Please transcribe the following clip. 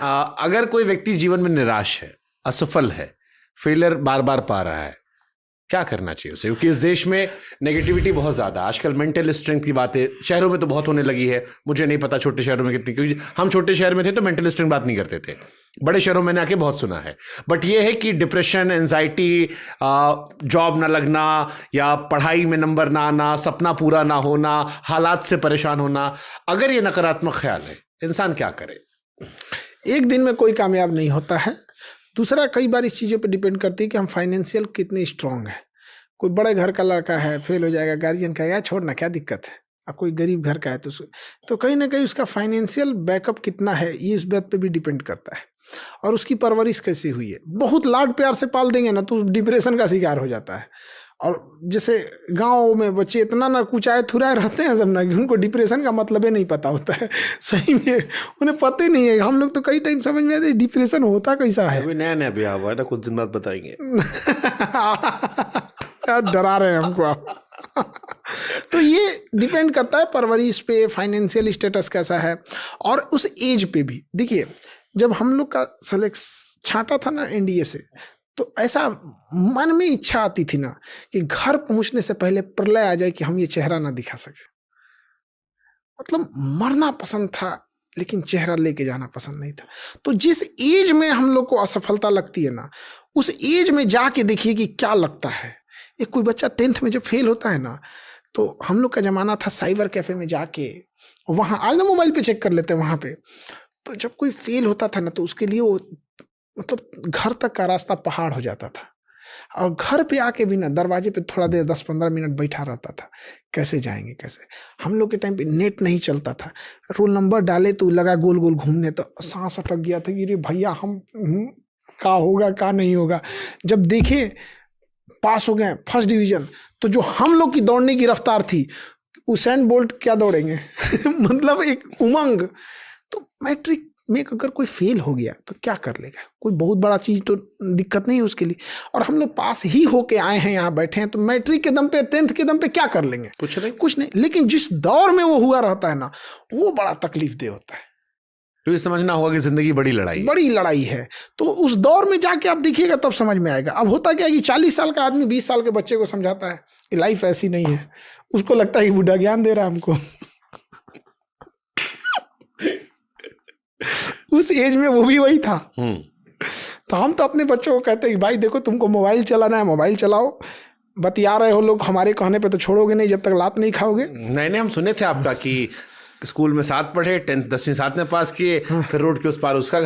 अगर कोई व्यक्ति जीवन में निराश है, असफल है, फेलियर बार बार पा रहा है, क्या करना चाहिए उसे? क्योंकि इस देश में नेगेटिविटी बहुत ज्यादा, आजकल मेंटल स्ट्रेंथ की बातें शहरों में तो बहुत होने लगी है, मुझे नहीं पता छोटे शहरों में कितनी, क्योंकि हम छोटे शहर में थे तो मेंटल स्ट्रेंथ बात नहीं करते थे, बड़े शहरों में आके बहुत सुना है। बट ये है कि डिप्रेशन, एंजाइटी, जॉब ना लगना या पढ़ाई में नंबर ना आना, सपना पूरा ना होना, हालात से परेशान होना, अगर ये नकारात्मक ख्याल है, इंसान क्या करे? एक दिन में कोई कामयाब नहीं होता है। दूसरा, कई बार इस चीज़ों पे डिपेंड करती है कि हम फाइनेंशियल कितने स्ट्रांग हैं। कोई बड़े घर का लड़का है, फेल हो जाएगा, गार्जियन कहेगा छोड़ना क्या दिक्कत है। अब कोई गरीब घर का है तो कहीं ना कहीं उसका फाइनेंशियल बैकअप कितना है, ये इस बात पे भी डिपेंड करता है। और उसकी परवरिश कैसी हुई है। बहुत लाड प्यार से पाल देंगे ना तो डिप्रेशन का शिकार हो जाता है। और जैसे गाँव में बच्चे इतना ना कुचाए थुराए रहते हैं सब ना कि उनको डिप्रेशन का मतलब ही नहीं पता होता है। सही में उन्हें पता ही नहीं है। हम लोग तो कई टाइम समझ में आते डिप्रेशन होता कैसा है। अभी नया नया ब्याह हुआ है ना, कुछ दिन बाद बताएंगे। डरा रहे हैं हमको आप। तो ये डिपेंड करता है परवरिश पे, फाइनेंशियल स्टेटस कैसा है और उस एज पे भी। देखिए, जब हम लोग का सिलेक्शन छांटा था ना एनडीए से, तो ऐसा मन में इच्छा आती थी ना कि घर पहुंचने से पहले प्रलय आ जाए कि हम ये चेहरा ना दिखा सके। मतलब मरना पसंद था लेकिन चेहरा लेके जाना पसंद नहीं था। तो जिस एज में हम लोग को असफलता लगती है ना, उस एज में जाके देखिए कि क्या लगता है। एक कोई बच्चा 10th में जब फेल होता है ना, तो हम लोग का जमाना था साइबर कैफे में जाके, वहाँ आज ना मोबाइल पे चेक कर लेते हैं वहाँ पे। तो जब कोई फेल होता था ना तो उसके लिए वो मतलब घर तक का रास्ता पहाड़ हो जाता था। और घर पे आके भी ना दरवाजे पे थोड़ा देर 10-15 मिनट बैठा रहता था, कैसे जाएंगे कैसे। हम लोग के टाइम पे नेट नहीं चलता था, रोल नंबर डाले तो लगा गोल गोल घूमने, तो सांस अटक गया था कि रे भैया हम क्या होगा क्या नहीं होगा। जब देखे पास हो गए फर्स्ट डिवीजन, तो जो हम लोग की दौड़ने की रफ्तार थी, उसेन बोल्ट क्या दौड़ेंगे। मतलब एक उमंग। तो मैट्रिक में अगर कोई फेल हो गया तो क्या कर लेगा, कोई बहुत बड़ा चीज़ तो दिक्कत नहीं है उसके लिए। और हम लोग पास ही होके आए हैं, यहाँ बैठे हैं, तो मैट्रिक के दम पे 10th के दम पे क्या कर लेंगे, कुछ नहीं। लेकिन जिस दौर में वो हुआ रहता है ना, वो बड़ा तकलीफ दे होता है। तो ये समझना होगा कि जिंदगी बड़ी लड़ाई है। तो उस दौर में जाके आप देखिएगा तब समझ में आएगा। अब होता क्या है कि 40 साल का आदमी 20 साल के बच्चे को समझाता है कि लाइफ ऐसी नहीं है, उसको लगता है कि बुढ़ा ज्ञान दे रहा है हमको। उस एज में वो भी वही था। तो हम तो अपने बच्चों को कहते हैं कि भाई देखो, तुमको मोबाइल चलाना है, मोबाइल चलाओ, बतिया रहे हो लोग, हमारे कहने पे तो छोड़ोगे नहीं जब तक लात नहीं खाओगे। नहीं, हम सुने थे आपका कि स्कूल में साथ पढ़े, 10th 10वीं साथ में पास किए, फिर रोड के उस पार उसका